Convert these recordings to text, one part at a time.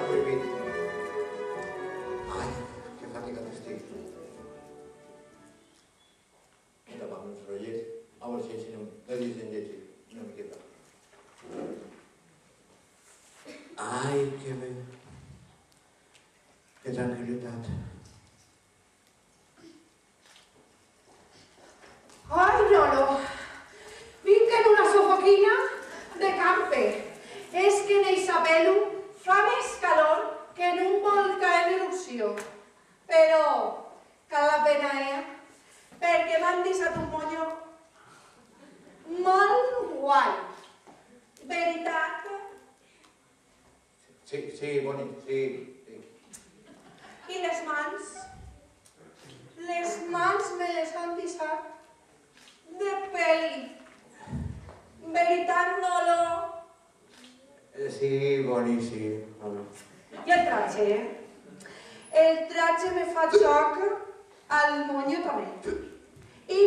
prohibit. Ai, que fatigat estic. Endavant els rotllers, a veure si així no dicen llegir una miqueta. Ai, que bé. Que tranquil·litat. Ai, Lolo, vinc en una sofoquina de campe. És que en Isabelu fa més calor que en un volcà en erupció. Però cal la pena, perquè m'han deixat un monyo molt guai. Veritat? Sí, Boni, sí. I les mans? Les mans me les han deixat de peli. Veritat, Nolo? Sí, Boni, sí. I el traje, El traje me fa xoc al monyo també. I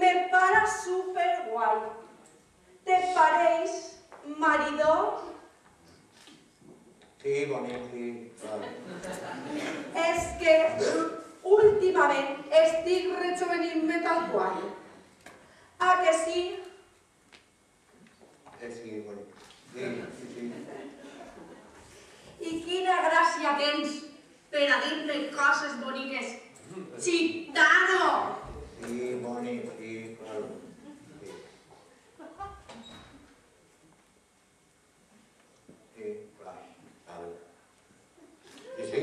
me para superguai. Te pareix, maridor? Sí, Boni, sí. És que últimament estic rejovenint-me tal qual. Ah, que sí? Sí, Boni. Sí. I quina gràcia tens per a dir-me coses boniques. Gitano! Sí, Boni, sí, claro. Sí, claro. Sí.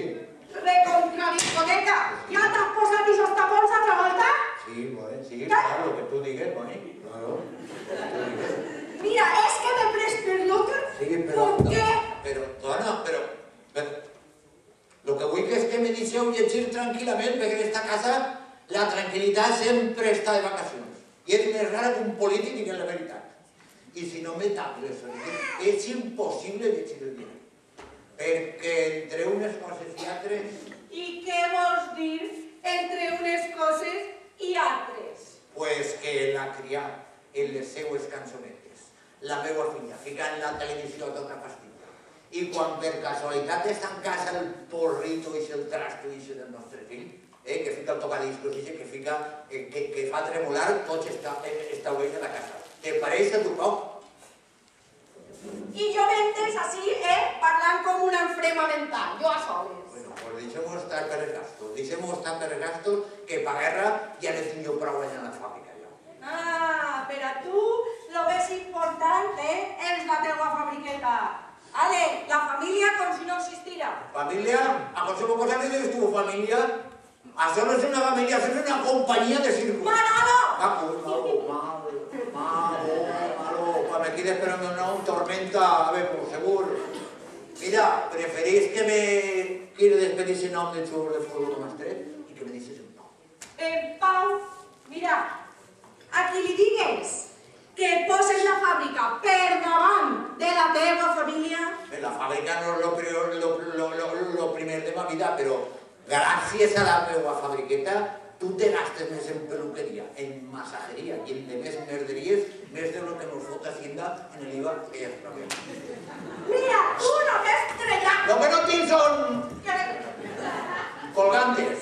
Recontra-discoteca! Ja t'has posat i sostapols altra volta? Sí, Boni, sí, claro, que tu digues, Boni. Claro. Mira, és que me pres per loca. Sí, però... Dona, però... Lo que vull és que me deixeu llegir tranquil·lament, perquè en aquesta casa la tranquil·litat sempre està de vacacions. I és més rara que un polític digui la veritat. I si no me tapo les orejas, és impossible llegir el diari. Perquè entre unes coses i altres... I què vols dir entre unes coses i altres? Pues que la criat en les seues cançonetes, la meva filla, fica en la televisió tota fastida. I quan per casualitat està en casa el porrito i el trasto del nostre fill, que fica el tocadiscos i que fa tremolar tots estableix de la casa. Te pareix a tu poc? I jo m'entens així, parlant com una enferma mental, jo a soles. Bueno, pues deixem-ho estar per gastos, que pa guerra ja ne tinc jo prou allà en la fàbrica. Ah, per a tu lo més important és la teua fabriqueta. Ale, la família com si no existira. Família? A qualsevol cosa que dius tu, família? Això no és una família, això és una companyia de circo. Manolo! Malo, quan me quedes per el meu nom, tormenta, a ver, por seguro. Mira, preferís que me quiero despedir sin nom del xulo de futbol más tres y que me dices en Pau. En Pau, mira, a qui li digues que poses la fàbrica per davant de la teva família... La fàbrica no és lo primer de ma vida, però gràcies a la meva fabriqueta tu te gastes més en peluqueria, en massajeria i en demés merderies, més de lo que nos fot Hacienda en el IVA que ja es paga. Mira, tu no t'has trellat! Lo que no tinc són... colgantes.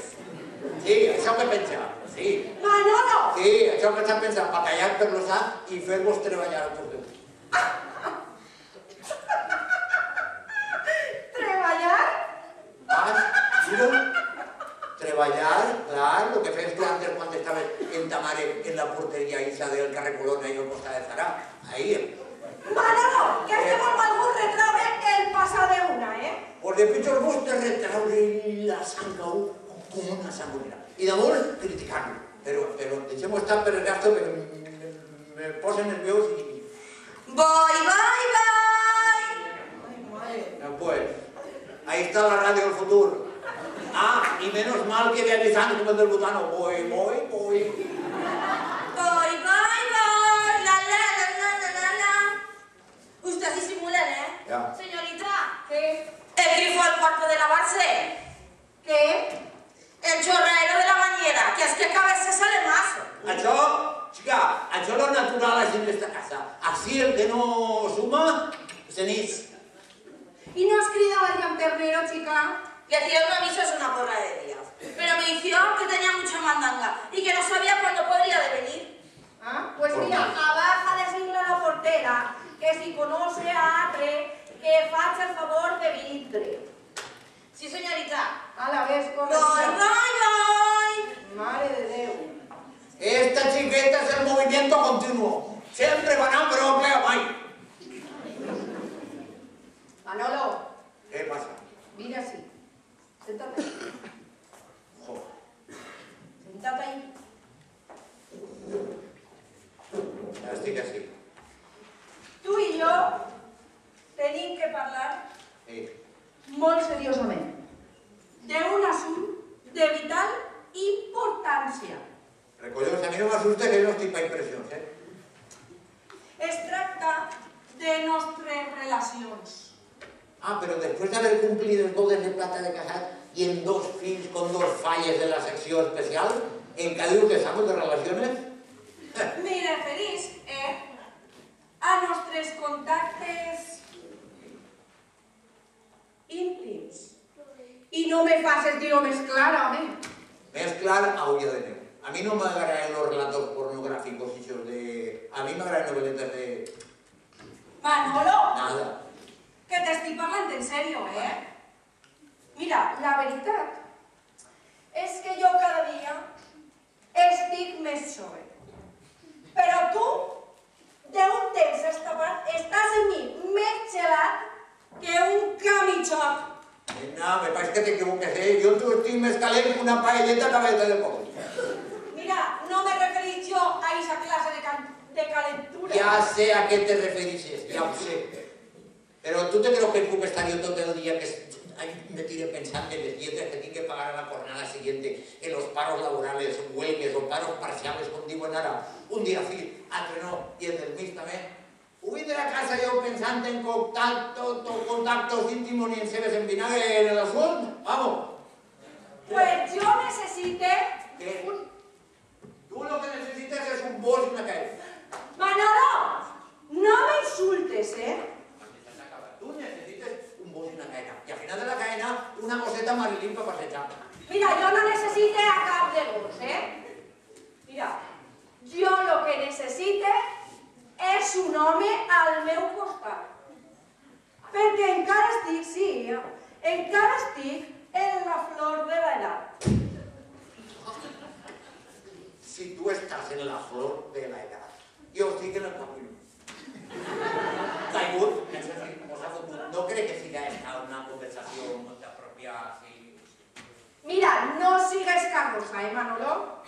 Sí, això que pensa. Sí. Manolo! Sí, això que s'ha pensat, batallar per l'ossar i fer-vos treballar a tots dos. Treballar? Treballar, clar, el que fes tu antes quan estaves en ta mare en la porteria Isa del carrer Colona i al costat de Zarà. Ahí. Manolo, que és que vol algú retraure el passat d'una, Pues de pitjor vos te retraure la sangau com una sangonera. I de molt criticar-lo. Però deixem-ho estar per el gasto perquè me posa nerviós i... Bye! Pues, ahí está la radio del futuro. Ah, y menos mal que ve avisando como el del butano. Voy. Bye! Usted disimula, Ya. Señorita, ¿qué? El grifo al cuarto de lavarse. ¿Qué? El chorrero de la bañera, que es que cada vez se sale más. Això, xica, això és lo natural així en esta casa. Així el que no suma, se n'és. ¿Y no has criado al llanternero, chica? Le tiré un aviso hace una porra de días, pero me dijo que tenía mucha mandanga y que no sabía cuándo podría de venir. Ah, pues mira, abajo a decirle a la portera que si conoce a Atre, que facha el favor de venir. Sí, señorita. A la vez con... Madre de Déu. Esta chiqueta es el movimiento continuo. Siempre van a proclamar. Manolo. ¿Qué pasa? Mira así. Siéntate ahí. Joder. Siéntate ahí. Ya estic así. Tu i jo tenim que parlar molt seriosament d'un assumpte de vital importància. Recollons, a mí no me asuste que yo no estoy para impresiones, Es tracta de nostres relacions. Ah, pero después de haber cumplido el bodes de plata de casat y en 2 fills con 2 falles de la secció especial, encara diu que estamos de relaciones? Me referís a nostres contactes íntims. I no me faces dir-ho més clar, home. Més clar, aulla de neu. A mí no m'agraden los relatos pornográficos hechos de... A mí m'agraden noveletas de... Manolo, Nada. que t'estic parlant en sèrio, Mira, la veritat és que jo cada dia estic més jove. Però tu, d'un temps a esta part, estàs en mi més gelat que un camichot. No, me parece que te equivoques, Yo tú estoy més calent que una paelleta cabeza de pollo. Mira, no me referís jo a esa clase de calentura. Ya sé a qué te referís, ya lo sé. Pero tú te crees que puc estar yo todo el día que me tire pensando en las dietas que tiene que pagar a la jornada siguiente, en los paros laborales, huelgues o paros parciales, com diuen ara, un dia sí, altre no, y en el mig també. Huir de la casa yo pensando en contactos íntimos ni en seves en vinagre en el asunto, vamos. Pues yo necesite... ¿Qué? Tú lo que necesitas es un bol y una calle. Manolo, no me insultes, Tú necesitas un bol y una cadena. Y al final de la cadena, una coseta Marilyn para passejar. Mira, yo no necesite a cap de gos, Mira, yo lo que necesite és un home al meu costat. Perquè encara estic, sí, encara estic en la flor de l'edat. Si tú estás en la flor de la edad, yo estic en el capullo. Caigut, no crec que siga esta una conversació molt apropiada, sí. Mira, no sigues carrosa, Manolo?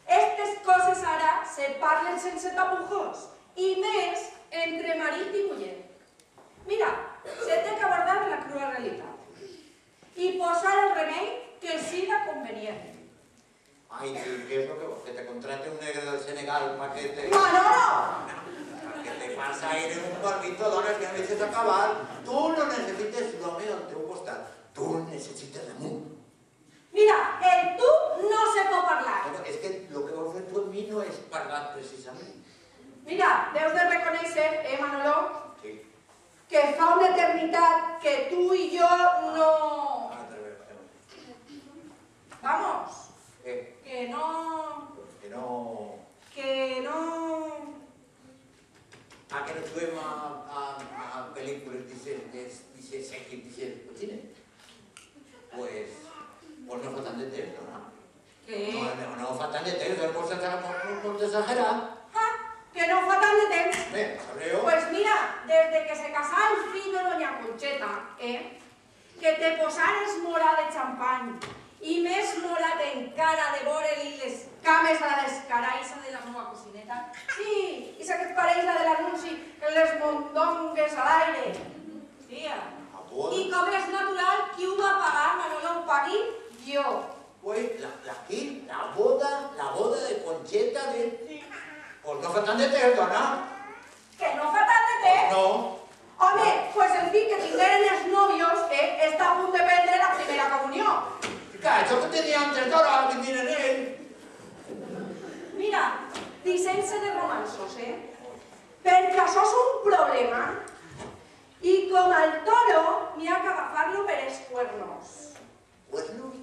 Estes coses ara se parlen sense tapujos, i més entre marit i muller. Mira, se té que abordar la crua realitat i posar el remei que siga convenient. Ay, ¿qué es lo que vos? Que te contrate un negre del Senegal para que te... ¡Manolo! Para que te pasa ahí en un barbito d'hones que no deixes acabar. Tú no necesites l'home al teu costat. Tu necessites damunt. Mira, el tú no se pot parlar. Bueno, es que lo que vols fer tu en mi no és parlar precisament. Mira, deus de reconèixer, Manolo, Sí. que fa una eternitat que tu i jo no... Vamos, ¿Qué? que no... Que no... Que no... Ah, que no trobem a pel·lícules dices sèries, dices cine. Pues no fa tant de temps, no? Què? No fa tant de temps, és molt exagerat. Que no fa tant de temps. Bé, sabreu. Pues mira, desde que se casà el fill de doña Concheta, que te posares mora de champany i més morat encara de veure-li les cames a la descaraïssa de la meva cocineta. Sí, i que et pareix la de l'anunci en les mondongues a l'aire. Tia. I com és natural, qui ho va pagar? Manolo, ho pagui jo. Pues la boda de Concheta de... Pues no fa tant de temps, dona. Que no fa tant de temps? No. Home, pues el fill que tingueren els nòvios està a punt de prendre la primera comunió. Això que tenia antes d'hora, que tienen ell. Mira, dissent-se de romanços, perquè això és un problema. I com el toro n'hi ha que agafar-lo per els cuernos. ¿Cuernos?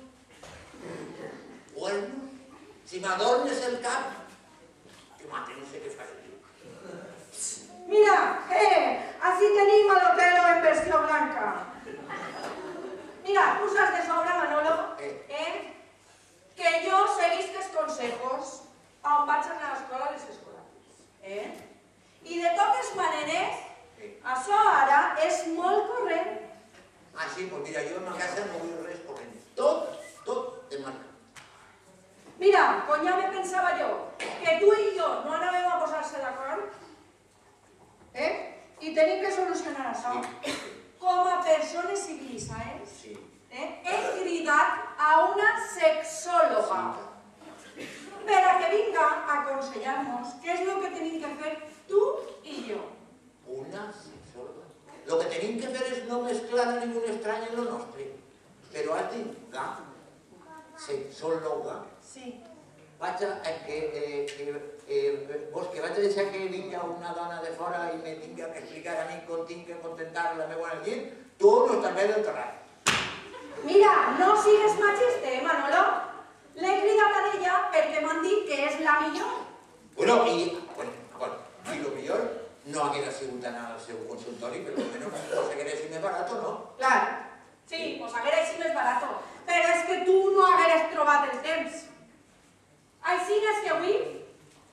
¿Cuernos? Si m'adornes el cap, que mate, no sé què fa. Mira, así tenim a l'Otelo en versió blanca. Mira, tu saps de sobra, Manolo, que jo seguisc els consejos on vaig anar a l'escola a les escolars. I de totes maneres, això ara és molt corrent. Ah, sí, pues mira, jo en ma casa no vull res corrent. Tot de marca. Mira, quan ja me pensava jo que tu i jo no anàvem a posar-se d'acord, i tenim que solucionar això. Com a persones civilitzades, he cridat a una sexòloga per a que vinga a aconsellar-nos què és el que tenim que fer tu i jo. Una sexòloga? Lo que tenim que fer és no mezclar a ningú estrany en lo nostre. Però has dit sexòloga. Sí. Vaig a deixar que vingui una dona de fora i me tinga que explicar a mi com tinc que contentar la meva nit, tu no estàs bé del terrat. Mira, no sigues machista, Manolo. L'he cridat a ella perquè m'han dit que és la millor. Bueno, i lo millor no haguera sigut anar al seu consultori, però almenys pues haguera sigut més barat, no? Clar, sí, pues haguera sigut més barat. Però és que tu no hagueres trobat el temps. Així és que avui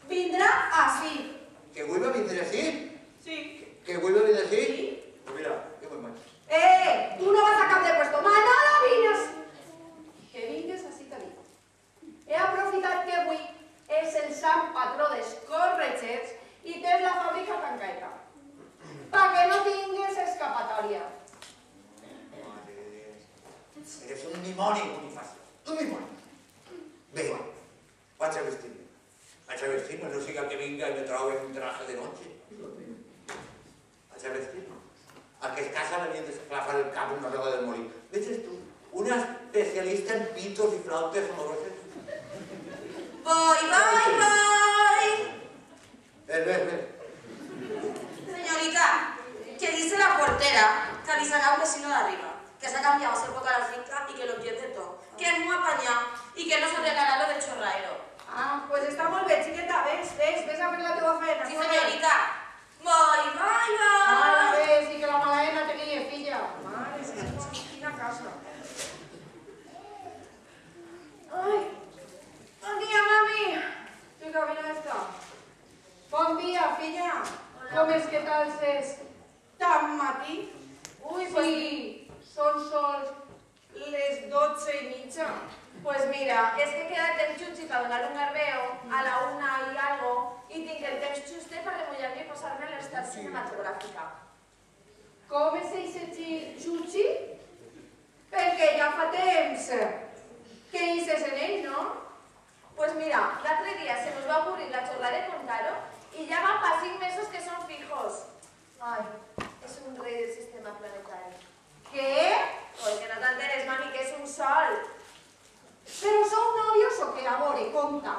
vindrà així. Que avui va vindre així? Sí. Que avui va vindre així? Sí. Pues mira, jo me'n vaig. Tu no vas a cap de puesto. Manolo, vines! Que vingues així t'ha dit. He aprofitat que avui és el sant patró dels corretxers i tens la fàbrica tancada. Que no tingues escapatòria. Mare de Déu. Eres un dimoni, Bonifacio. Un dimoni. Bé, vaig a vestir-me. Vaig a vestir-me, no siga que vinga i me trobe un traje de noche. Vaig a vestir-me. Al que es casa l'havia d'esclafar el cap una roda del molí. Veixes tu? Una especialista en pitos i flautes amoroses. Voy. Ven. Señorita, que dice la portera que avisa a un vecino de arriba, que se ha cambiado hace poco a la finca y que lo entiende todo, que es muy apañado y que no se arreglará lo del chorraero. Ah, pues està molt bé, xiqueta, ves a fer la teva feina. Sí, señorita. Voy. Ah, ves, i que la malaena tenia, filla. Mare, quina casa. Ai, bon dia, mami. Xica, vine esta. Bon dia, filla. Com és que tal és tan matí? Ui, sí, són sols les 12:30. Pues mira, es que quédate el chuchi para donar un herbeo a la 1 y algo y tinc el temps juste per remullar-me i posar-me a l'estat cinematogràfica. Com és eixe xuchi? Perquè ja fa temps que hices en ell, ¿no? Pues mira, l'altre dia se nos va ocurrir la chorrada de contar-ho y ya van para 5 mesos que son fijos. Ay, es un rey del sistema planetario. ¿Qué? Oye, que no t'enteres, mami, que es un sol. Però sou novios o què? A veure, conta.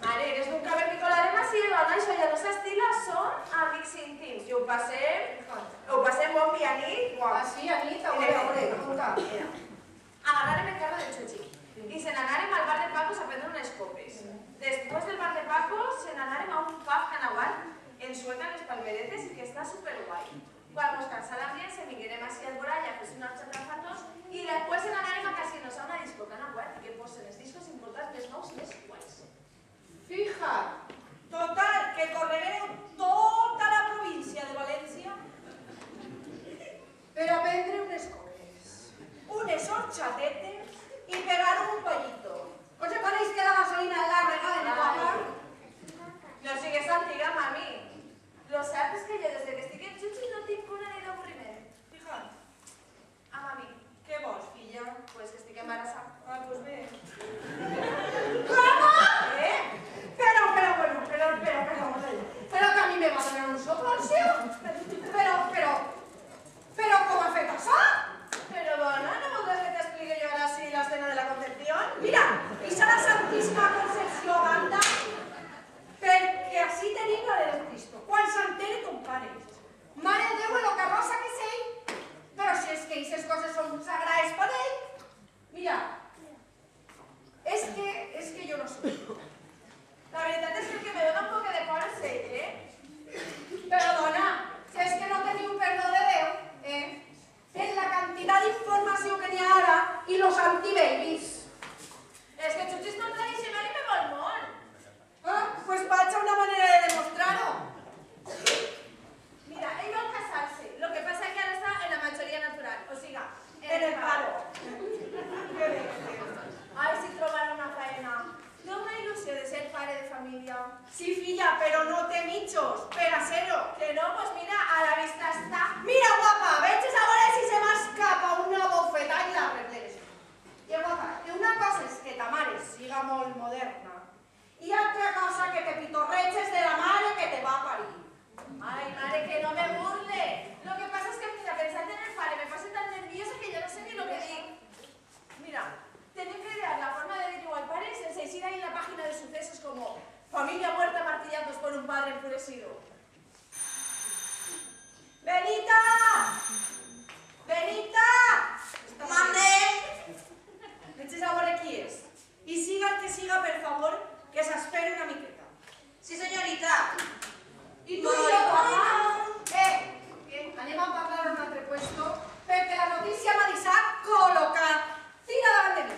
Mare, eres d'un cavernícola demasiado, no? Això ja no s'estila, són amics íntims. I ho passem bon dia a nit. Ah, sí, Anita, a veure, conta. Agarrarem el carro del Chuchi y se n'anarem al bar de Pacos a prendre unes copes. Después del bar de Pacos se n'anarem a un pub canagual en Sueca, en les Palmeretes, que està superguai. Quan nos cansa l'ambiente, mirarem així al vorall a fer unos chatrafatos y después se n'anarem a casinos, a una disco canagual que posen els discos importants més nous i més guais. Fija. Total, que correreu tota la província de València Per a prendre unes copes. unes horchatetes i pegar un pollito. ¿Os acordáis que la gasolina la regalen en la mar? No sigues antiga, mami. Lo cert és que jo des que estic en Chuchi no tinc una ni d'avorriment. Fija't, Ah, mami, què vols, filla? pues que estic embarassada. Ah, doncs bé. ¿Cómo? Pero, que a mí me va a donar un soponcio. Pero, ¿cómo ha fet això? Però dona, no voldràs que t'expliqui jo anem a parlar a un altre puesto perquè la notícia m'ha deixat col·locat. Tira davant de mi.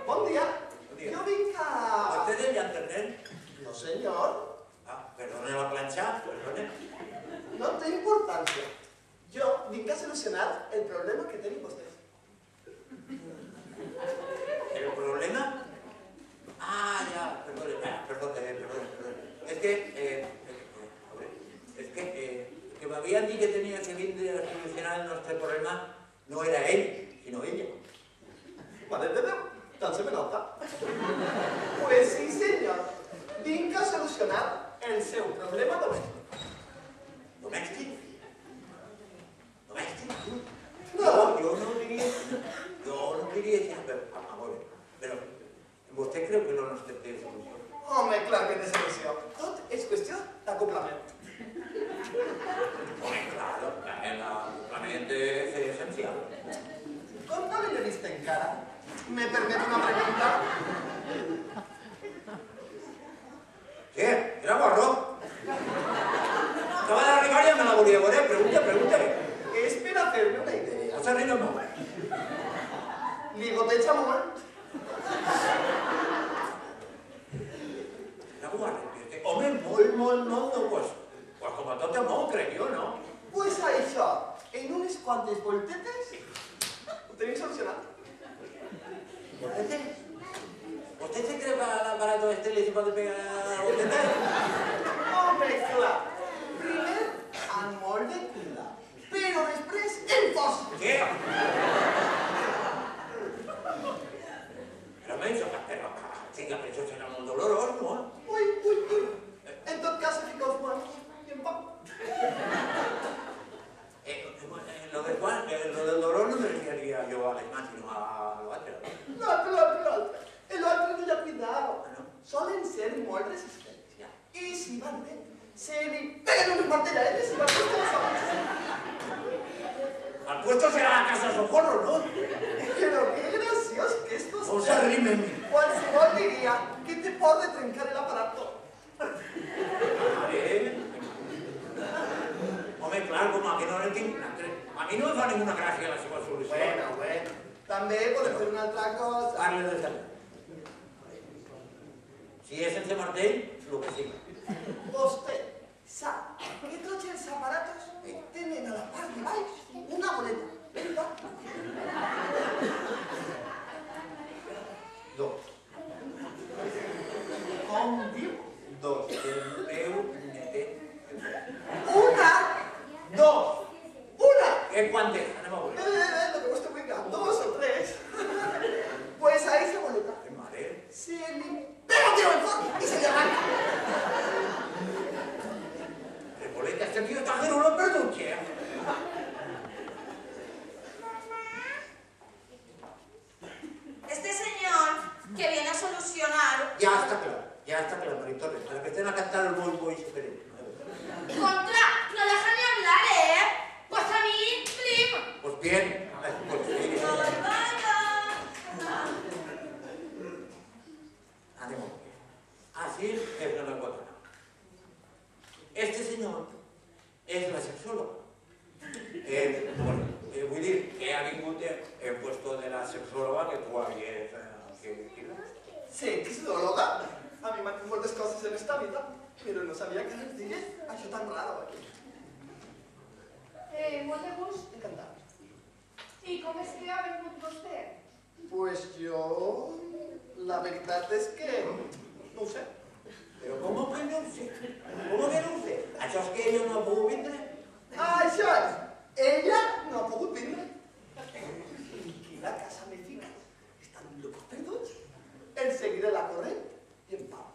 Bon dia. Yo vinc a... ¿Usted debe entender? No, señor. Perdone la plancha, perdone. No té importància. Jo vinc a solucionar el problema que tenen vostès. ¿El problema? Ya, perdone. Es que me habían dicho que tenía que venir a solucionar nuestro problema, no era él, sino ella. Mare de Déu, tant se me nota. Pues sí, senyor. Vinc a solucionar el seu problema domèstic. ¿Domèstic? No. Yo no diría eso, pero ¿usted cree que no nos té solució? Home, clar que té solució. Tot és qüestió d'acoplament. Claro, l'acoplament és essencial. Com no l'he vist encara? ¿Me permite una pregunta? ¿Qué? ¿Era guarro? Acaba de arribar y ya me la volia veure. Pregunta. És per a fer-me una idea. No s'arriba molt. Li goteja molt? Era guarro. Home, molt, pues com a tot el món, crec jo, no? Pues això, en unes quantes voltetes, ho tenim solucionat. ¿Usted se cree que al aparato este le se puede pegar a la boteta? Home, clar. Primer, amb molt de cuidat, però després en fos. Què? Però això serà molt dolorós, no? Ui. En tot cas, fica els guants i en poc. Lo del dolor no me refería yo a la imagen, sino a lo otro. L'altre. L'altre no hi ha cuidado. Solen ser molt resistents. I si van bé, se li peguen unes martelladetes i van puestos los avances. Al puesto será la casa de socorro, ¿no? Però que graciós que estos... No s'arrimen. Qualsevol diria que te pot de trencar l'aparato. Home, clar, com a que no tinc... A mi no me fa ninguna gràcia la seva solució. Bueno. També podem fer una altra cosa. Parle de saber. Si és sense martell, el que sigui. Vostè sap que tots els aparatos tenen a la part de baix una boleta. Veritat? Dos. Com diu? Dos. El meu netet. Una! Dos! Una! Quantes? Anem a veure. Lo que vostè vulgui. Dos o tres. Pues a esa boleta Madre. se li pega un tiro en foc y se le arranca. Reboleta, este tío está que no lo perduche. Este señor que viene a solucionar... Ya está claro, Maritone. Para que estén a cantar el boy boy superior. Contra és la sexòloga. Vull dir, que ha vingut el puesto de la sexòloga que tu havies elegit. ¿Sexóloga? A mí me han muchas cosas en esta vida, pero no sabía que les digues això tan raro aquí. Molt de gust. Encantado. I com és que ha vingut vostè? Pues yo, la verdad es que no ho sé. Però com que no ho sé? Com que no ho sé? Això és que ella no ha pogut vindre? Això és, ella no ha pogut vindre. I la casa me fica, estan locos perduts. Enseguida la corrent i en pau.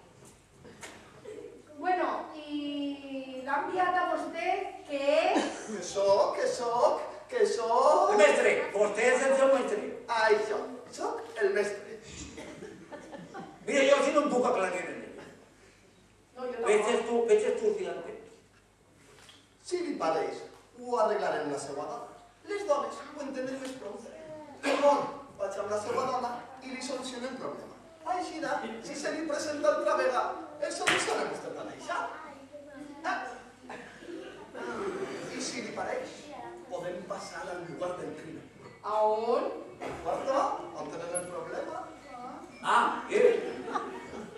Bueno, i l'ha enviat a vostè què? Que soc... El mestre, vostè és el seu mestre. Això, soc el mestre. Mira, jo si no em puc aclarir en ella. No, jo tampoc. Veig estudiante. Si li pareix, ho arreglarem la seva dona. Les dones ho entenen més prou. Llavors, vaig amb la seva dona i li soluciono el problema. Així, si se li presenta altra vegada, el solucionem vostè tan això. I si li pareix, podem passar al lugar del crimen. A on? Al quarto, on tenen el problema.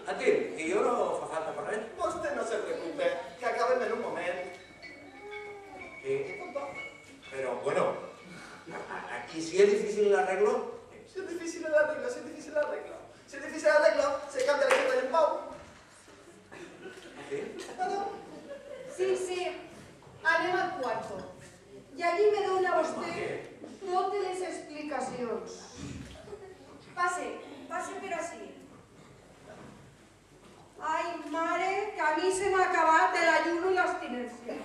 Atil, i jo no fa falta per res. Vostè no se preocupe, que acabem en un moment. Sí, però, bueno, aquí si és difícil l'arreglo. Si es difícil el arreglo, si es difícil el arreglo. Si es difícil el arreglo, se cambia la gente en pau. Sí? Sí, anem al quarto. I allí me dona vostè totes les explicacions. Passe per ací. Ai, mare, que a mi se m'ha acabat l'ayuno i l'abstinència.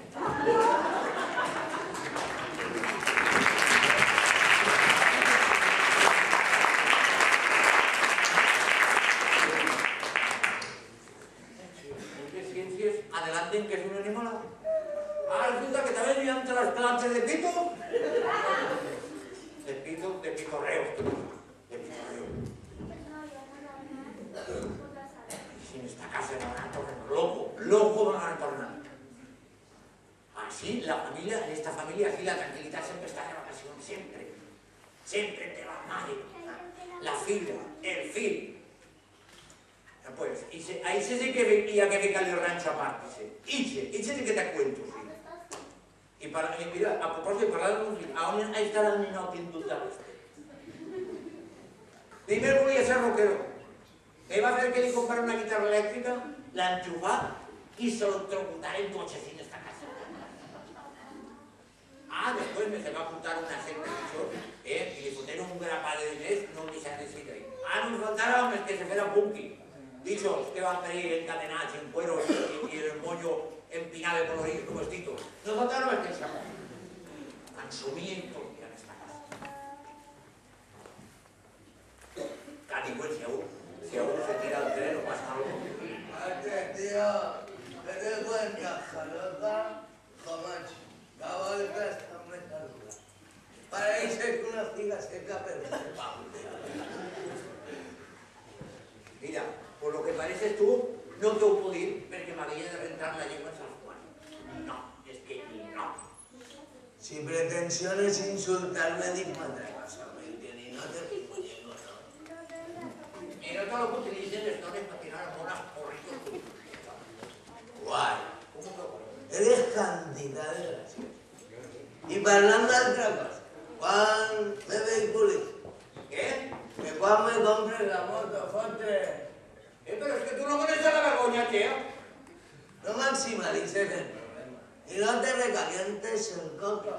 Adelanten que es un animal. Resulta que también hay trasplantes de pito. De pitorreo. Si en esta casa me van a tornar loco me van a tornar. Así en esta familia, así la tranquilidad siempre está de vacaciones, siempre. Siempre te la madre, la filla, el fill. Pues, ahí se dice que había que ficar el rancho aparte. Iche sí que te cuento, sí. Y mira, a propósito de hablar de música, aún ahí está la niña que duda. Primero voy a ser rockero. Me va a hacer que le comprar una guitarra eléctrica, la enchufar y se lo trocutar en cochecín esta casa. Después me se va a apuntar una secta y le pusieron un grapado de diners, no me se necesita ahí. Nos faltaron que se fuera punky. Dichos que van a venir encadenados en cuero y el moño empinado de colorido como vestido. Nos faltaron el que se llama. Consumimiento en esta casa. Cati, pues si aún se tira el tren o pasa algo. Tío, me te cuenta, jalota, jamacho. La vuelta está muy calculada. Para irse con una ciga seca, pero se va. Mira, por lo que pareces tú, no te ho puc dir perquè m'havia de rentar la llengua en Sant Juan. No, és que no. Si pretensiones insultarme, dime otra cosa, ¿me no te picollengo, ¿no? Y no te lo que utilicen les dones para tirar a monas porritos. Guay. ¿Cómo que Eres cantidad de gracioso. Y parlando de otra cosa, Juan me vehiculis. ¿Qué? Que Juan me compre la moto, fotre. Pero es que tú no conoces la vergonya, tío. No maximalices el problema. Y no te recalientes el coco.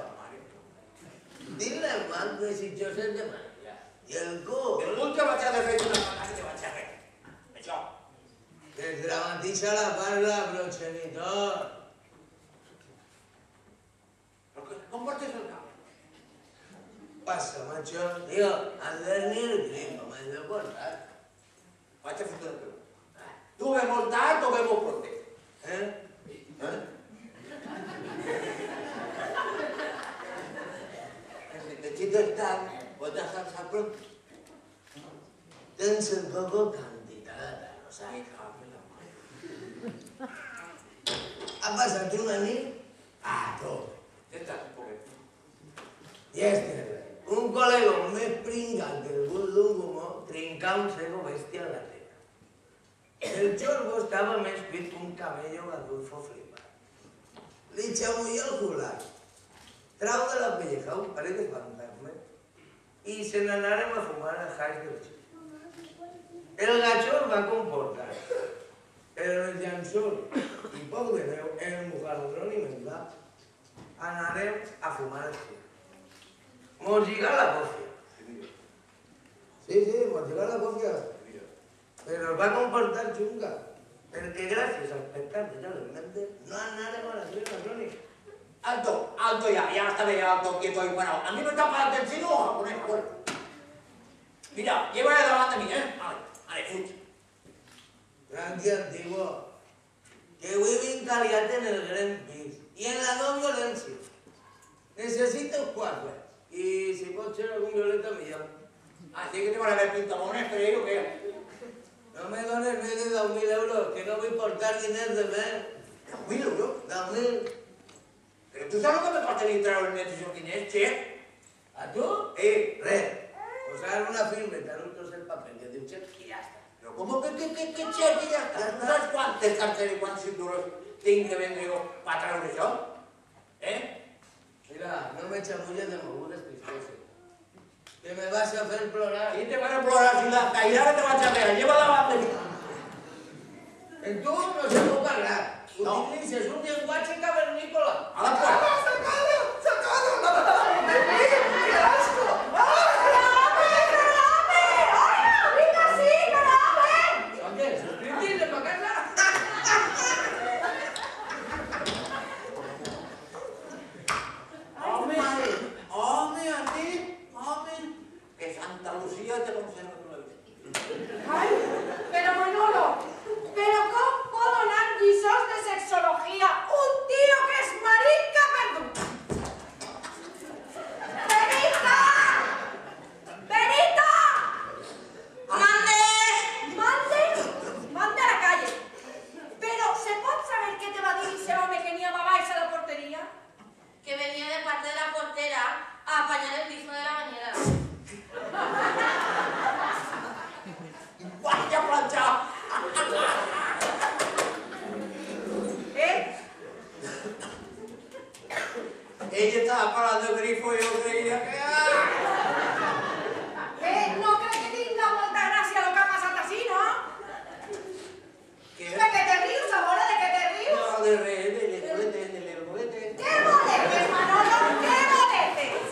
Dile al man que si yo sé de manera. I el cu. El cul te vaig a de fer una cosa que te vaig a fer. Això. Que es dramatitza la parla, progenitor. Com portes el cap? Passa, macho. Tío, andes ni el grifo, me he de cortar. Vaig a fotre el peu. Tu ve molt tard o ve molt pronte? Necesites tard, pots descansar pronto. Tens el coco candidat, no saps? Ai, cago en la mare. Ha passat una nit Ah, tot. Estàs un poquet. I este, un col·lega més pringat que el bull d'un gomó trincà un cego bèstia a la terra. El xorbo estava més cuit que un camello Gandulfo flipat. Li xamulló el julat, trau de la pelleja un parell de fantasmes i se n'anàrem a fumar al jaix del xic. El gachor va comportar, però el llançol i poc de veu, el mujardrón i mendà, anàrem a fumar al xic. Mos lligà la còfia. Sí, mos lligà la còfia. Però va comportar xunga, perquè gràcies al espectacle de les mentes no anàrem a la seva crònica. Alto, alto ya está bien, alto, quieto y bueno. A mí me tapa la atención, japonés, bueno. Mira, lleva de delante de mí, Vale, fuig. Tranqui, antiguo, que avui vinc caliat en el gran pis i en la no violència. Necessito un quatre i si pot ser algun violeta millor. Así que te van a ver pintamones, pero yo qué. No me dones més de 10.000 euros, que no vull portar diners de més. 10.000 euros. 10.000. Pero tú sabes lo que me cuesta el entrar en el señor Guinness, che. A tu? Res. Posar una firma i tal un tros el paper que diu xec i ja està. Pero ¿cómo que cheque ya está? ¿Tú sabes cuántos carteles y cuántos cinturos tengo que vender yo para traer eso? Mira, no me chamulles de mogudes tristoses. Que me vas a fer plorar. Y te van a explorar si la caída te va a chapar. Lleva la banda. En tu no se pot parlar. No. Utilitzes un llenguatge cavernícola. A la puerta. ¡Sacado! ¡Qué asco! ¿Son qué? ¿Suscriptibles para casa? Hombre, que Santa Lucía te conserva tu vida. Ai, però Manolo, però com poden anar lliçons de sexologia un tio que és marit que ha perdut? Benita! Benita! Mande a la calle. Però se pot saber què te va dir ese home que n'hi ha baix a la porteria? Que venía de parte de la portera a apañar el grifo de la bañera. ¡Vaya plancha! Ella estaba parando el grifo y yo creía que... No crec que tinga molta gràcia el que ha passat així, no? ¿Qué? De que te rius, amore, de que te rius. No, del bolete. ¿Qué boletes, Manolo? ¿Qué boletes?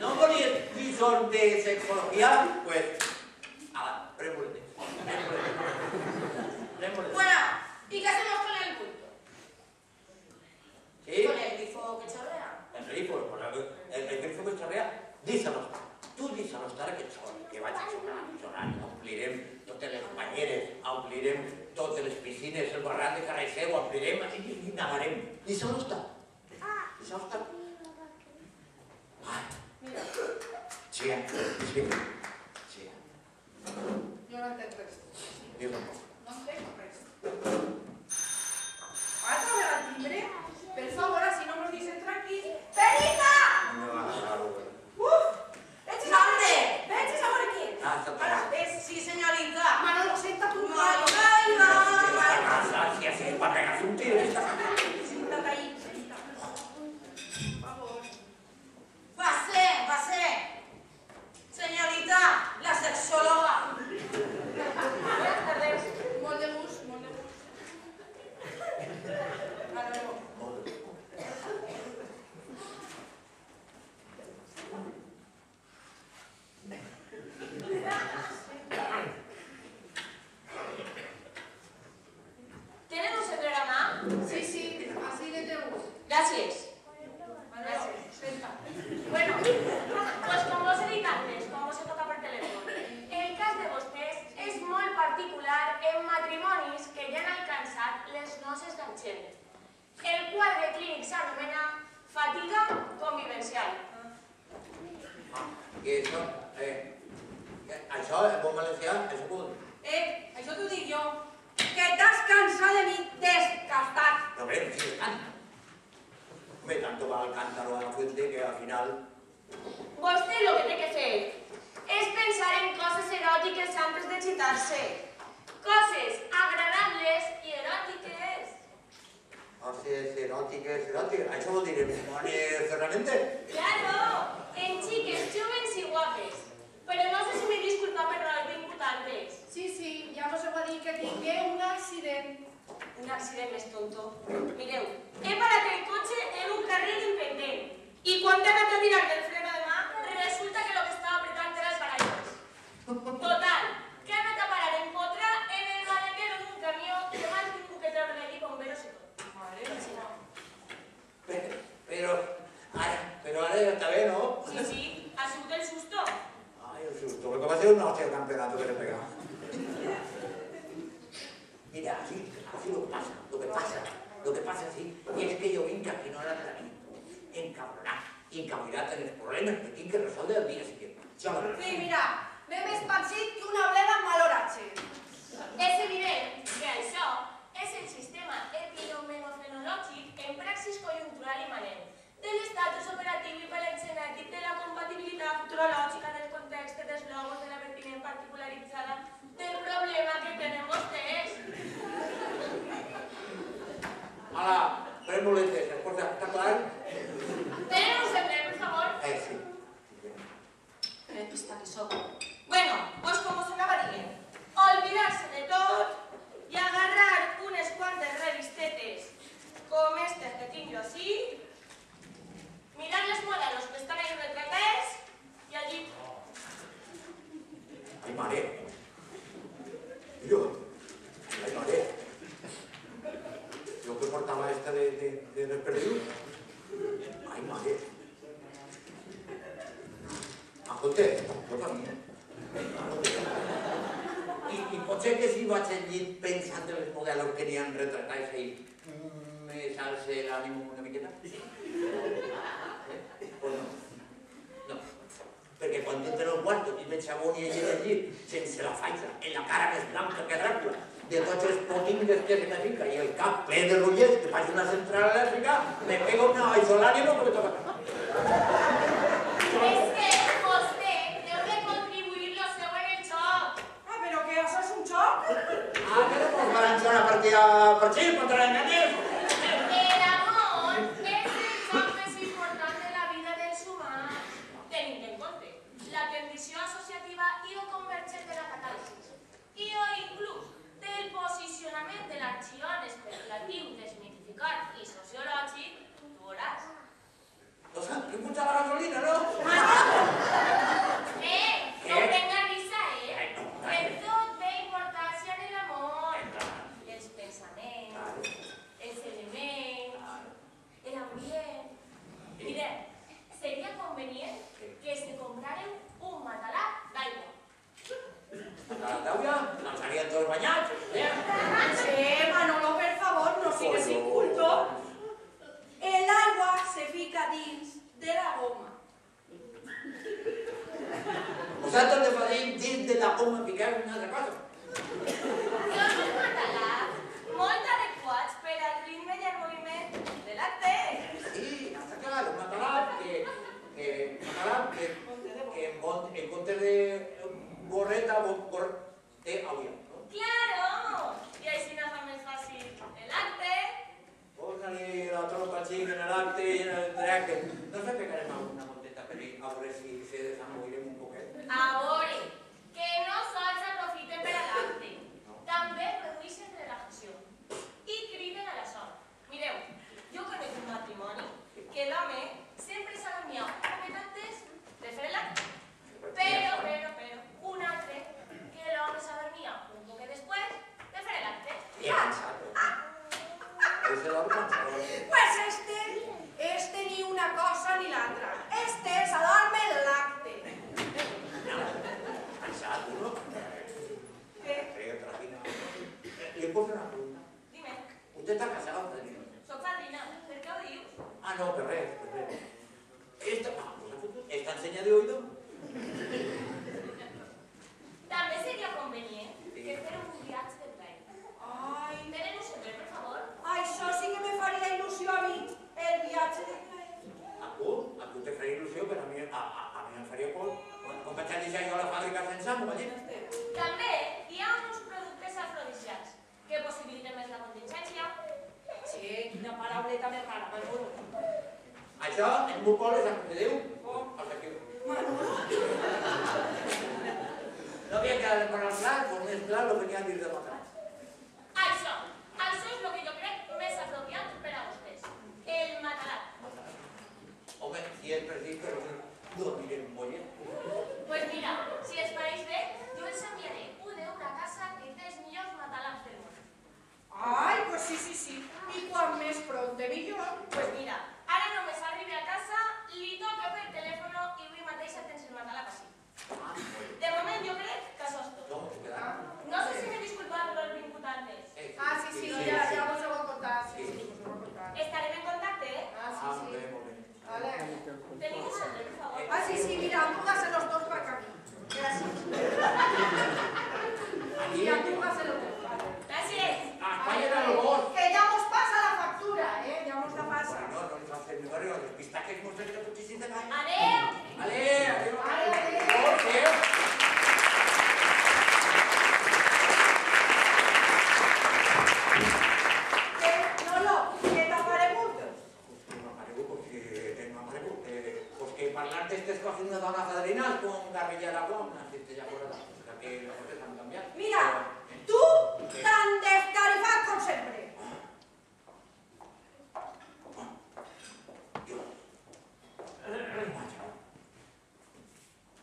¿No ponías visor de sexología? Pues... Premolete. Bueno, ¿y qué hacemos con el bulto? ¿Sí? Con el grifo que chorrea. El grifo que chorrea, díse'ls. Tu díse'ls ara que vaig a xorar. Omplirem totes les banyeres, omplirem totes les piscines, el barranc de carrer seu, omplirem i negarem. Díse'ls tant. Díse'ls tant. Mira, Sí. jo no entenc res. Jo tampoc. No entenc res. Va a treure el timbre? Per favor, así no nos dicen tranquils. ¡Benita! No me va a agarrar, ¡Uf! ¿Dónde? ¡Eches amor aquí! Está Ahora, ves. Sí, señorita. Manolo, siéntate un Ay, rato. ay, ay. Si así para pegarse un tiro. Siéntate ahí, Benita. Por favor. Pasé. Señorita, la sexóloga. Buenas tardes. Molt de gust. Manolo. ¿Tenemos el programa? Sí, así de te gusta. Gracias. Manolo, senta. Bueno, pues com vos he dit antes, quan vos he tocat per telèfon, el cas de vostès és molt particular en matrimonis que ja han alcançat les noces d'Anxene. El quadre clínic s'anomena fatiga convivencial. I això, en bon valencià, això ho dic. Això t'ho dic jo. Que t'has cansat de mi desgastat. No, bé, sí, tant. Hombre, tanto va el cántaro a la fuente que al final... Vostè lo que té que fer és pensar en coses eròtiques antes d'excitar-se. Coses agradables i eròtiques. Coses eròtiques, eròtiques. Això vol dir en Ferramente? Claro, en chiques jóvenes y guapes. Però no sé si me disculpa per raons importantes. Sí, ja mos ho va dir que tingué un accident. Un accident més tonto. Mireu, he parat el cotxe en un carrer impendent. I quan he anat a tirar del freno de mà, resulta que lo que estava apretant era el paraigües. Total, que he anat a parar en potra en el maletero d'un camió que m'han tingut que treure d'allí bomberos i tot. Madre mía. Pero ara ja està bé, no? Sí, ha sigut el susto. Ay, el susto. Lo que va a ser un hostia el campeonato que le pegaba. Mira, así lo que pasa, sí, es que yo vinc aquí no era de aquí, encabronat en els problemes que tinc que resoldre el dia siguiente. Sí, mira, m'hem espansit que una bleda amb mal horatge. És evident que això és el sistema epidemiològic en praxis conjuntural immanent de l'estatus operatiu i palengenètic de la compatibilitat futurològica del context dels logos de la pertinent particularitzada del problema que tenen vostès. Hola, pren boletes, escolta, ¿está claro? Tenen un secret, por favor? Sí. Qué pista que soc. Bueno, pues como se anava dient, olvidarse de tot i agarrar unes quantes revistetes com estes que tinc jo així, mirar les modelos que estan ahí retratats i allí... Ay, mare. Ay, mare. Yo que portaba esta de desperdicio. Ay, mare. Escolta, jo també. I potser que si vaig al llit pensant en els modelos que n'hi ha retratats ahí, me salse l'ànim una miqueta? O no? No. Perquè quan entro al quarto i veig a Bonnie allà al llit, sense la faixa, en la cara més blanca que Dràcula, de tots els potingues que se me fica i el cap ple de rotllers, que faig una central elèctrica, me pega una isolànima que me toca. És que vostè deu de contribuir lo seu en el xoc. Ah, però que això és un xoc? Ah, que no mos van fer una partida per si, contra l'enganyes? El amor és el xoc més important de la vida dels humans, tenint en compte la tendició associativa i o convergent de la catàlisi, i o inclús del posicionament de l'arxion especulatiu desmitificat i sociològic, tu veuràs. O sea, que puta la gasolina, ¿no? No tenga risa, Que tot té importància en l'amor. Els pensaments, els elements, l'ambient. Mire, seria convenient que se compraren un matalà d'aigua. Claudia, nos salían todos bañados. Sí, Manolo, per favor, no sigues inculto. El agua se fica dins de la goma. Vosaltres te podéis dins de la goma picar una altra cosa. Són uns matalars molt adequats per al ritme i el moviment de l'acte. Sí, está claro, un matalab que en comptes de gorreta, té avió. Claro! I així no fa més fàcil l'acte. Posa-li la tropa xica en l'acte i en el traque. No sé pegarem alguna monteta per ir a veure si se desenvolupem un poquet. A veure, que no sols aprofiten per a l'acte, també produeixen relaxació i criden a la sort. Mireu, jo conec un matrimoni que l'home sempre s'ha guanyat poquet antes de fer l'acte. Però, un altre que l'home s'adormia un poquet després de fer l'acte. I cansat. És l'home cansat. Pues este ni una cosa ni l'altra. Este s'adorme en l'acte. Cansat, no? Què? Trajina. Li puc fer una pregunta? Dime, Usted està casada o padrina? soc padrina, per què ho dius? Ah, no, per res, per res. ¿Está enseñada de oído? També seria convenient que fer un viatge de tren. Ai, Tenen un secret, per favor? això sí que me faria il·lusió a mi, el viatge vaig a dir? A tu te faria il·lusió, però a mi em faria por. Com vaig a deixar jo la fàbrica sense amo, va dir? També hi ha uns productes afrodisíacs que possibiliten més la contingència. Sí, quina parauleta més rara, Manolo. Això, en meu poble, sap què diu? Els aquí. Manolo? No havia quedat per al plat, però més clar el venia a dir de matar. Això és el que jo crec més apropiat per a vostès. El matalat. Home, si és per dir que no direm mollet. Pues mira, si els pareix bé, jo els enviaré una casa que té els millors matalats del món. Ai, pues sí. I quan més pronte millor. Pues mira, ara només arribi a casa, li toca per telèfon i avui mateix et tens el matalat així. De moment jo crec que això és tot. No sé si me disculpar per vingut antes. Sí, ja vos ho he contat. Sí, vos ho he contat. Estarem en contacte, eh? Molt bé, molt bé. Vale. Teniu un centre, per favor. Sí, mira, póngase los dos para acá. Gracias. Y apúngase los dos. Vale. Gràcies. Espanya era el gos. Que ya os pasa la factura, ya os la pasa. No li fa fer mi barrio, despistar que es mostra que no pot així de gaire. Adéu. Adéu. Nolo, que t'aparegut? Porque parlar d'estes coses de dona fadrina és com guerrilla la goma, si te ja fora que les coses han canviat. Mira, tu tan destarifat com sempre.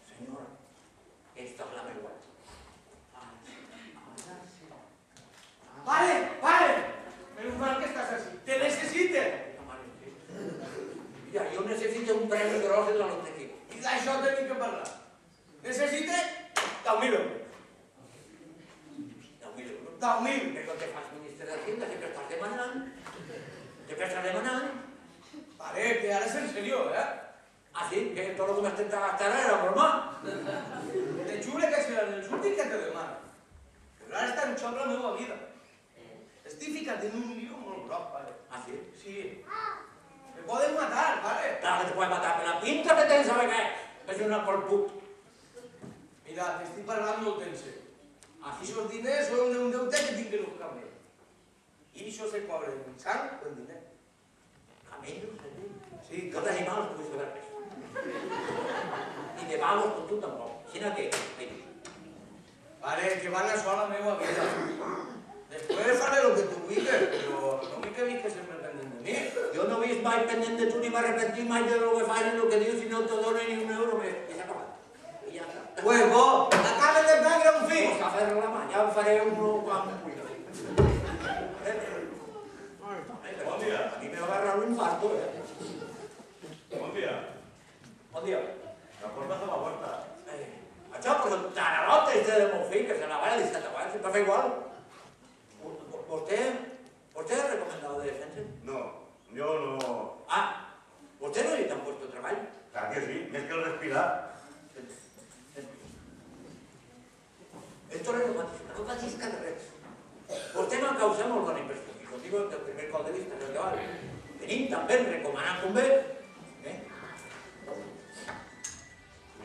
Señor, esta es la mejor. Pare! Menos mal que estàs així. Te necessiten. Mira, jo necessito un premi gros de la loteria. I d'això tenim que parlar. Necessite 10.000 euros. 10.000 euros. 10.000. Però te fas ministre d'Hacienda, sempre estàs demanant. Sempre estàs demanant. Pare, que ara és en serio, eh? Así que todo lo que me has intentado gastar era broma. Te jure que seran els últims que te demano. Però ara està en xoc la meva vida. Estic ficat en un lío molt groc, pare. Así. Sí. Me poden matar, pare. Claro que te puede matar, pero la pinta que tens, ¿sabe qué? Es una por put. Mira, t'estic parlant molt en serio. Aquests diners són un deute que tinc en un camell. I això se cobra en sang o en diner. Camellos, Sí, Yo de animales no voy a saber eso. Ni de vagos con tú tampoco. Sino que, Pare, que van a la meva vida. Després faré el que tu vulguis, però no m'hi quedis que sempre pendent de mi. yo no veis más pendiente de tú ni me arrepentí más de lo que falla lo que digo si no te dono ni un euro, y se acaba. Y ya está. Pues bo, acabes de prendre un fill. Pues a fer la mà, ja en faré uno quan pugui. Bon dia. A mi me va agarrar un infarto, Bon dia. Bon dia. La porta està a la porta. Això, però taralota este de meu fill, que se la va a deixar abans, sempre fa igual. ¿Usted ha recomendado de defensa? No, jo no... Ah, ¿usted no le han puesto trabajo? Clar que sí, més que el respirar. Esto es no patisca de res. Vostè m'ha causat molt bona impressió, i com digo, del primer cop de vista, és el que val. Venim també recomanant com bé.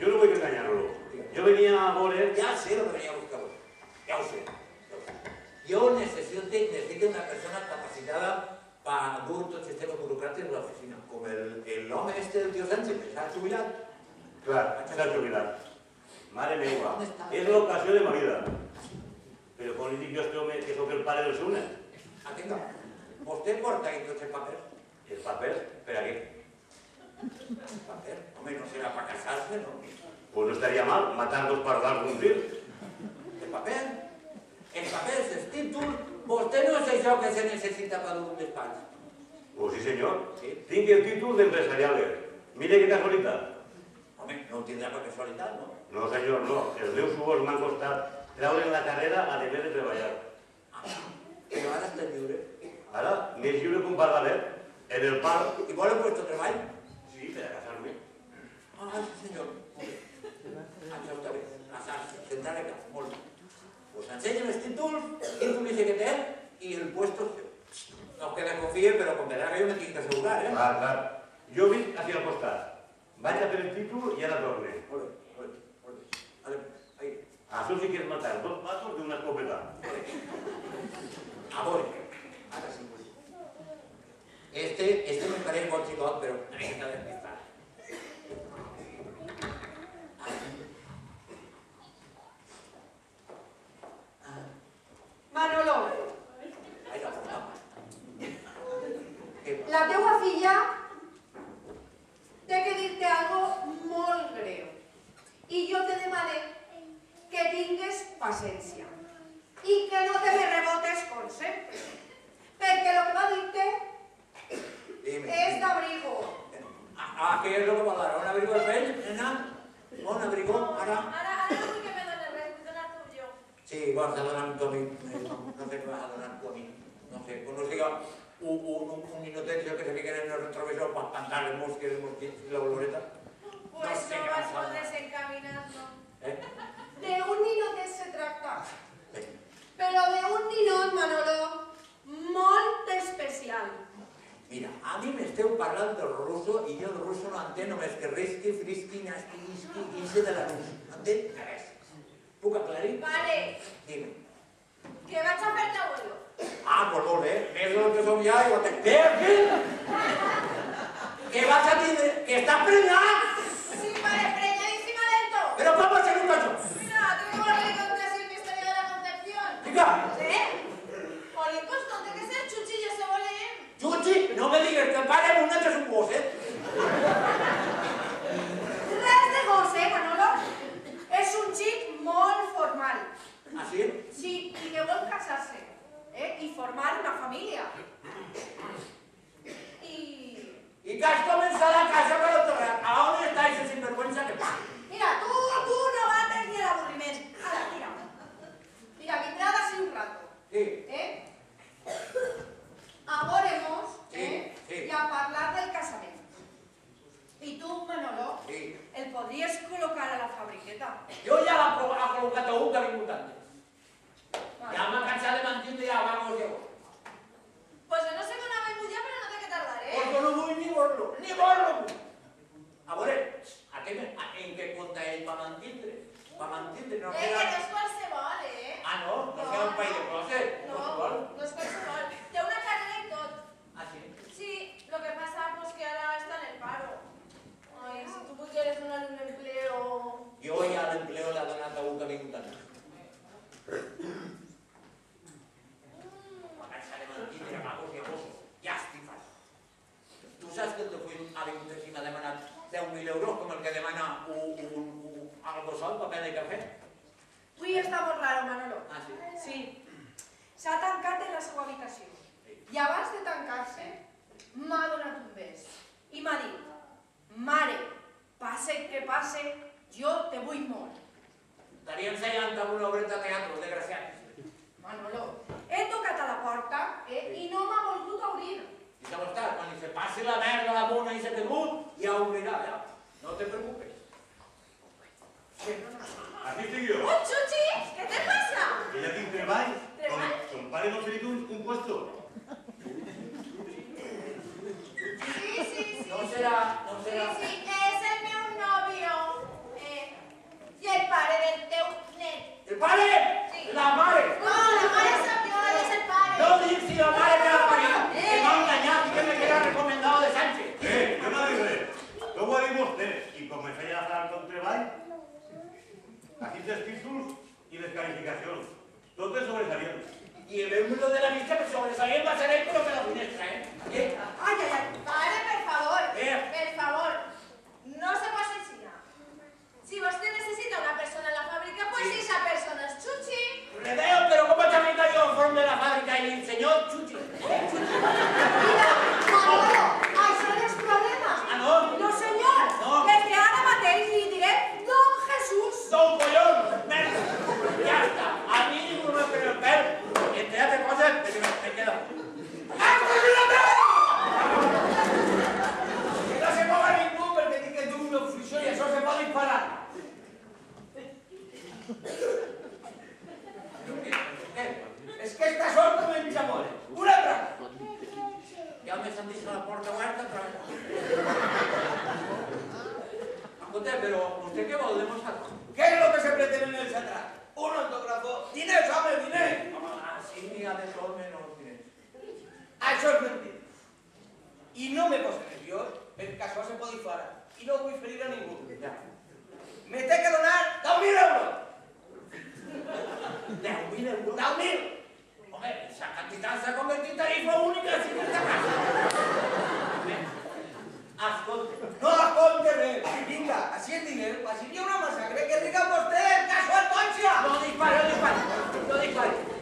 Jo no vull enganyar-lo. Jo venia a veure... Ya sé lo que venía a buscar vos. Ya lo sé. Yo necesito una persona capacitada para dur tot el sistema burocràtic de l'oficina. Com l'home este del tio Sánchez, que s'ha jubilat. Clar, s'ha jubilat. Mare meva, és l'ocasió de ma vida. Però com li dic jo a este home que sóc el pare del seu net? Atenga, vostè porta ahí tots els papers? Els papers? Per a què? Paper? Home, no serà para casarse, ¿no? Pues no estaria mal matar dos pardals d'un fil. El paper? Els papers, els títols, vostè no és això que se necessita per un despatx. Pues sí, senyor. Sí. Tinc el títol d'empresariales. Mire que casualitat. Home, no ho tindrà per casualitat, no? No, senyor, no. Els meus suors m'han costat treure'n la carrera a d'haver de treballar. Però ara està lliure. Ara, més lliure que un pardalet. En el parc. I vol un puesto de treball? Sí, per a casar-me. Ah, sí, senyor. Això està bé. Casar-se, sentar de cap, molt bé. Pues ensenyen els títols, quin dice que té, i el puesto és seu. No que desconfie, però com verà que jo me tinc que assegurar, eh? Clar, clar. Lògic, hacia el costat. Vaig a fer el títol i ara torne. Això sí que és matar dos passos d'una escopeta. A veure, ara sí. Este me pareix bon xicot, però una mica despistat. Manolo, la teua filla té que dir-te algo molt greu. I jo te demane que tingues paciència i que no te me rebotes com sempre. Perquè el que va dir-te és d'abrigo. Què és el que va dar? ¿Un abrigo de pell, nena? ¿Un abrigo? Ara? Ara no vull que me dones res, vull donar-t'ho jo. Sí, vas a donar tu a mi. No sé què vas a donar tu a mi. No sé, quan us diga un minutet que se fiquen en el retrovisor para espantar els mosquits i la oloreta. Pues no vas poder desencaminando. De un ninotet se tracta. Però de un ninot, Manolo, molt especial. Mira, a mi m'esteu parlant del russo i jo el russo no entenc només que risqui, frisqui, nasqui, isqui, guise de la rus. No entenc res. Puc aclarir? Vale, Dime. que vaig a fer-te abuelo. Pues molt bé. Més del que som ja, igual te... Què? Que vas a tindre... Que estàs prenyat! Sí, pare, preñadísima del todo. Però com va ser un caso? Mira, te digo el contar el misterio de la Concepción. Chica, ¿Sí? Olympus, no té que ser chuchillo se volem. Chuchi, no me digues que el pare un altre és un gos, Res de gos, Manolo? És un xic molt formal. Ah, sí? Sí, i que vol casar-se, i formar una família. I que has començat a casa per autorar. A on està aquesta sinvergüenza que fa? Mira, tu no bates ni l'avorriment. Ara, mira. Mira, vindrà d'ací un rato. Sí. Avoremos, Sí. i a parlar del casament. I tu, Manolo, Sí. el podries col·locar a la fabriqueta. Jo ja l'ha col·locat a un que ha vingut antes. Ja m'ha cansat de mentir ja vagos de vos. Pues no sé con haver mullat, però no té que tardar, Porque no vull ni verlo, ni verlo. A veure, en què compta ell va mentir-te? Va mentir-te, no que queda... no és qualsevol, No? No serà un país de closet? No, no és qualsevol. Té una carrera i tot. Ah, sí? Sí, lo que pasa pues que ahora está en el paro. Ay, si tú quieres donar un empleo... Jo ja l'empleo l'ha donat a un que ha vingut antes. Va cansar de mentir, vagos de vos. Ja estic fart. Tu saps que el teu fill ha vingut així i m'ha demanat 10.000 euros com el que demana algo sol, paper de cafè? Avui està molt raro, Manolo. Ah, sí? Sí. S'ha tancat en la seva habitació. I abans de tancar-se, m'ha donat un bes. I m'ha dit, mare, passe que passe, jo te vull molt. Estaria ensenyant amb una obreta de teatre, desgraciat. Manolo, he tocat a la porta i no m'ha volgut obrir. I s'ha estat, quan li se passi la merda a la bona i s'ha tegut, ja obrirà, ja. No te preocupes. Aquí estic jo. ¡Oh, Chuchi! ¿Qué te pasa? Que ja tinc treball. Treball? Son pare no ferit un puesto. Sí. No serà... Sí, és el meu nòvio. I el pare del teu net. El pare! Sí. La mare! No, la mare sap jo, ell és el pare. No dic si la mare me l'ha parit, que m'ha enganyat i que me queda recomendado de Sánchez. Jo no dic res. Jo ho ha dit vostè. I com me feia la el treball, aquí els títols i les calificacions. Tot és sobresalient. I el meu número de la vista per sobresalient va ser ell però per la finestra, Ai. Pare, per favor, no se passa així. Si vostè necessita una persona en la fàbrica, pues Sí. esa persona és Chuchi. Le veo, pero ¿cómo te meto yo en forma de la fábrica y el señor Chuchi? Mira, Manolo, això no és problema. Ah, no? No, senyor. No. Des d'ara mateix li diré Don Jesús. ¡Don Collón! ¡Merda! Ya está. A mí ninguno me pega el pelo. Y entre otras cosas, me queda. ¡Ah, pues mírate! ¡Que no se mueva ni podemos hacer? ¿Qué es lo que se pretende en el Satrat? Un autógrafo. Diners, home, diners. Así n'hi ha de tot menys diners. Això és mentida. I no me posa nerviós, perquè això se pot dir fora. I no vull ferir a ningú. Ja. Me té que donar 10.000 euros. 10.000 euros? 10.000. Home, esa cantidad s'ha convertit en tarifa única en esta casa. Escolta. No escolta res. Vinga, així el diner, passaria una massacre que rica vostè, el caso al Concha. No dispare, no dispare. No dispare.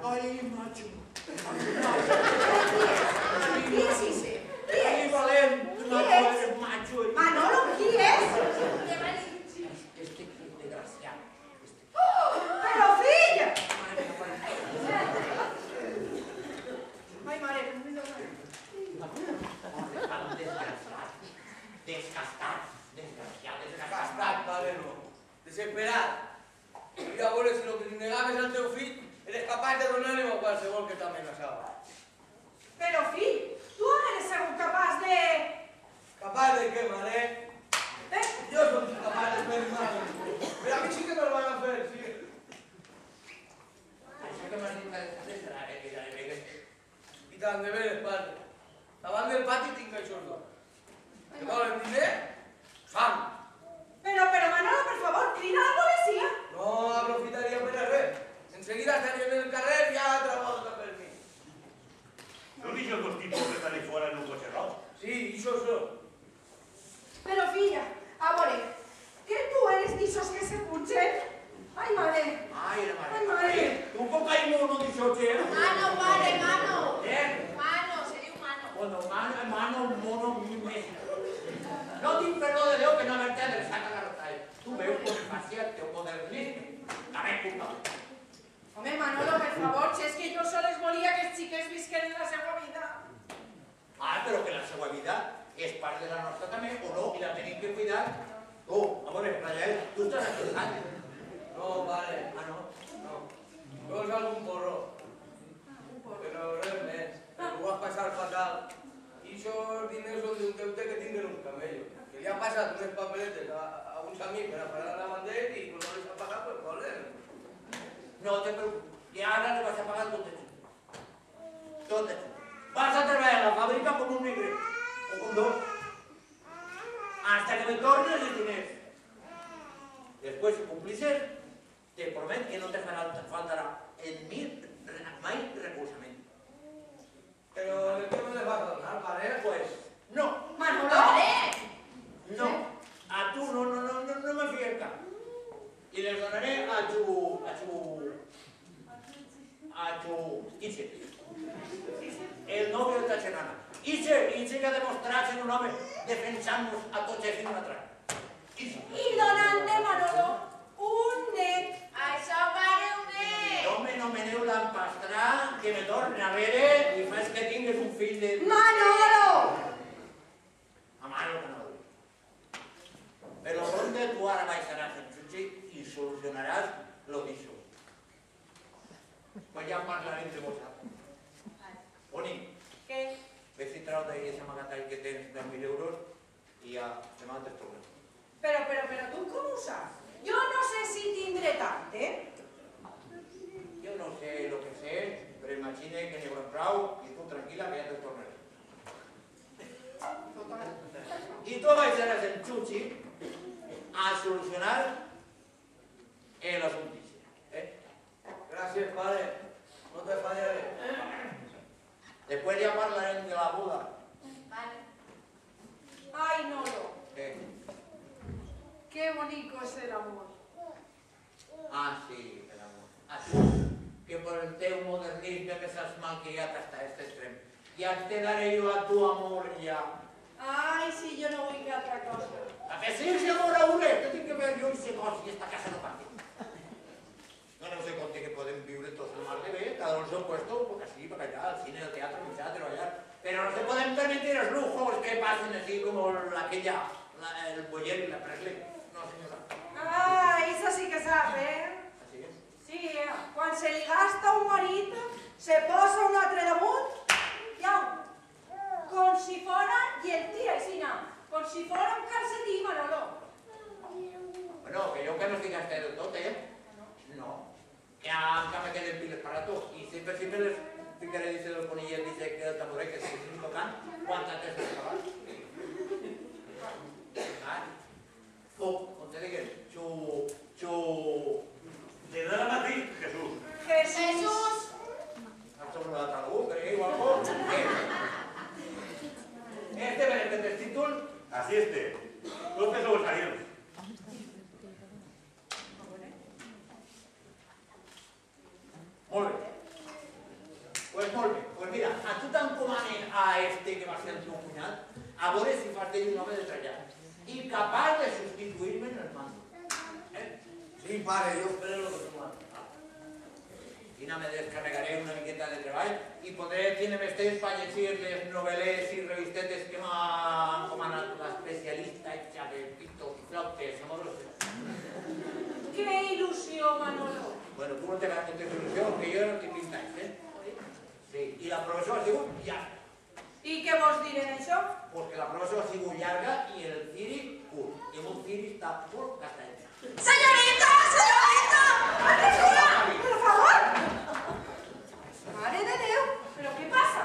Ay, macho. Qui és ese? Ay, valent, macho. Manolo, qui és? Este desgraciado. Però fill! Ai, mare, que no m'he donat. Desgastat. Gastat, vale, no. Desesperat. Volia veure si el que li negaves al teu fill eres capaç de donar-li a qualsevol que t'amenaçava. Però fill, tu on eres segur capaç de... Capaç de què, mare? Jo soc capaç de fer mal. Però a mi sí que me'l van a fer, sí. Això que m'has dit I tant, de veres, padre. Davant del pati tinc això dos. Que volen diner? Fam. Però, Manolo, per favor, crida a la policia. No aprofitaria per a res. Enseguida estaríem en el carrer i ja altra volta per mi. ¿No dicho dos tipos que están ahí fuera en un coche rojo? Sí, això són. Però, filla, a veure, que tu eres d'ixos que se punxen? Ai, mare. Ai, la mare. Ai, mare. Tu cocaïno no dice Mano, pare, mano. Mano, se diu mano. Bueno, mano, mono, més. No tinc perdó de Déu que no haver-te adreçat a la rotalla. Tu veus com faci el teu modernisme. La meva culpa. Home, Manolo, per favor, si és que jo sols volia que els xiquets visquen la seva vida. Però que la seva vida és part de la nostra també, o no, i la tenim que cuidar. Tu, a veure, Rafael, tu estàs acusat. No, pare. No. Vols algun porro? Però res més. Ho vas passar fatal. I aquests diners són d'un deute que tinc en un camello. Que li ha passat unes papeletes a uns amics per a pagar la bandera i no les ha pagat per voler. No te preocupes. I ara li vas a pagar tot això. Tot això. Vas a treballar a la fàbrica com un negre. O com dos. Hasta que me tornes els diners. Después, si cumplices, te promet que no te faltarà en mi mai recolzament. Però el que me les vas a donar, pare? Pues, no. Manolo! No. A tu no me fío el cap. Y les donaré a Itche. El novio de Tachenana. Itche que ha demostrado ser un home defensant-nos a tots els fills atrás. I donant-te, Manolo, un net. Això pare un net. No me neu l'empastrà, que me torni a veure i fes que tingues un fill de... Manolo! A mano que no. Però donde tu ara baixaràs en Xuxi i solucionaràs lo disso. Pues ja parlarem de vosaltres. Boni, Què? ves si trau d'ahir ese magatall que tens de 1.000 euros i ja demà te'ls tornem. Però tu com ho saps? Jo no sé si tindré tant, Jo no sé lo que sé, però imagine que n'hi haurà prou i tu tranquil·la que ja te'ls tornaré. I tu baixaràs en Xuxi a solucionar el assumpte. Gràcies, pare. No te fallaré. Después ya hablaremos de la boda. Vale. Ai, Nolo, ¿Qué? qué bonito es el amor. Sí, el amor. Así que por el teu modernisme que s'has malcriat hasta este extrem. Ja te daré jo a tu amor ja. Ai, sí, jo no vull que altra cosa. A que sí, si amor a una, que tinc que ver jo i se cos i esta casa no parti. No sé con que podem viure tots el mal de bé, cada uno en seu puesto, porque así, para allá, al cine, al teatro, al treballar. Pero no se pueden permitir los lujos que pasen así como aquella, el Boyer y la Presley. No, señora. Ah, eso sí que sap, Así es. Sí, quan se li gasta un marit, se posa un altre damunt, i au, com si fos nunca me queden piles para todo. Y siempre les ficaré, dice el conillet, dice que el tamboré que se sigue tocando, ¿cuántas veces se acaban? Te digan, Le da la matriz, Jesús. Jesús. sobre la talú, creéis o algo? Este ven el títol. Así Totes sobresalieron. Molt bé. Pues molt bé. Pues mira, a tu t'encomanen a este que va ser el teu cunyat, a veure si fas d'ell un home de trellat. I capaç de substituir-me en el mando. Sí, pare, jo faré el que tu m'has. I no me descarregaré una miqueta de treball i podré tenir més temps per llegir les novel·les i revistetes que m'ha encomanat l'especialista hecha de pitos i flautes amorosos. ¡Qué ilusión, Manolo! Bueno, tu no te hagas con ilusión, que yo no te pintáis, Sí, i la professora ha sigut llarga. ¿Y qué vos diré en eso? Porque la professora ha sigut llarga i el ciri curt. I el ciri està molt gastat. ¡Señorita! ¡Señorita! ¡Por favor! ¡Madre de Dios! ¿Pero qué pasa?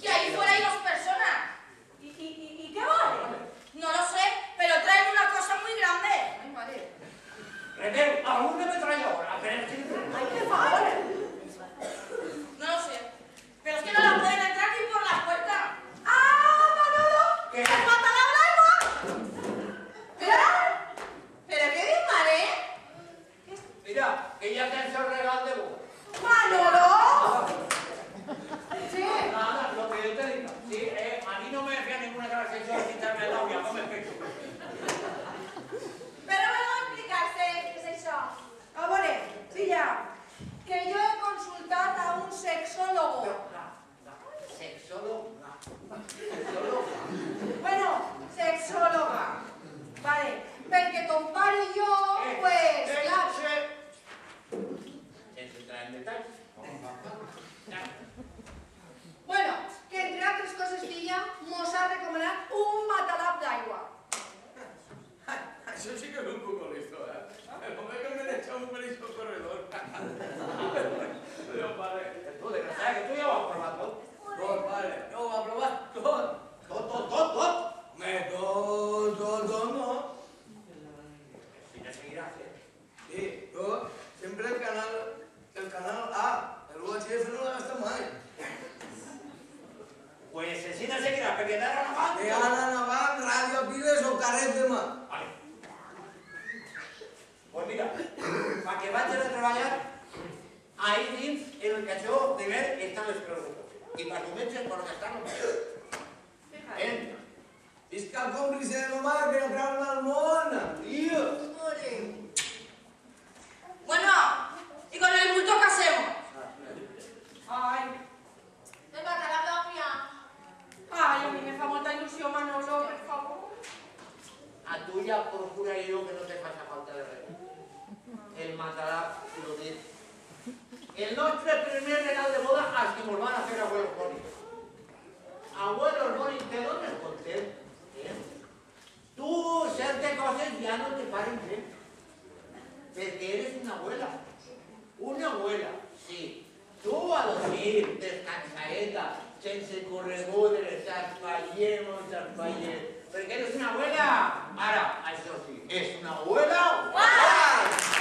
Que ahí fuera hay 2 personas. ¿Y qué vale? No lo sé, pero traen una cosa muy grande. Ay, madre. Reteu, algun de metralladora, a ver si... ¡Ay, qué favor! No lo sé. Pero es que no la pueden entrar ni por la puerta. ¡Ah, Manolo! ¿Qué? ¡Has matado a Blanco! ¿Pero qué disparé? Mira, que ya tens el regal de vos. ¡Manolo! Sí. Nada, lo que yo te diga. Sí, a mí no me decía ninguna clase de quitarme el novia, no me pecho. Pero vengo a explicarse qué es eso. A veure, filla, que yo he consultat a un sexólogo. Sexóloga. Bueno, sexóloga. Vale, perquè ton pare i jo, pues, clar... Sense entrar en detalls. Bueno, que entre altres coses, filla, mos ha recomanat un matalap d'aigua. Això sí que és un poco listo, El hombre que me echa un periso corredor. Pero, padre. Tu, desgraciada, que tu ja ho has provat tot. Tot, padre. No, ho ha provat tot. Tot. Tot, no. Si no seguiràs, Sí, yo siempre el canal A, el UHF no lo gasta mai. Pues si no seguiràs, perquè d'ara endavant... De ara endavant, ràdio Piles o carret de mà. Vale. Pues mira, para que vayas a trabajar, ahí dins, en el cachó de ver, están los productos. Y para tu meches, por lo que están los productos. Visca el còmplice de mamà que no trau al món. Tio. Bueno, ¿y con el bulto qué hacemos? Ay, El matarà d'òpia. ay, a mí me fa molta ilusión, Manolo, por favor. A tu ya procura yo que no te faça falta de res. El matarà, lo dic. El nostre primer regal de boda als que mos van a fer abuelos bonis. Abuelos bonis, te dones content. Tú, ciertas cosas ya no te paren bien. Porque eres una abuela. Una abuela, sí. Tú a dormir, descansadeta, sense corregudes, zarpallemos. Porque eres una abuela. Ahora, eso sí, es una abuela. ¡Guau!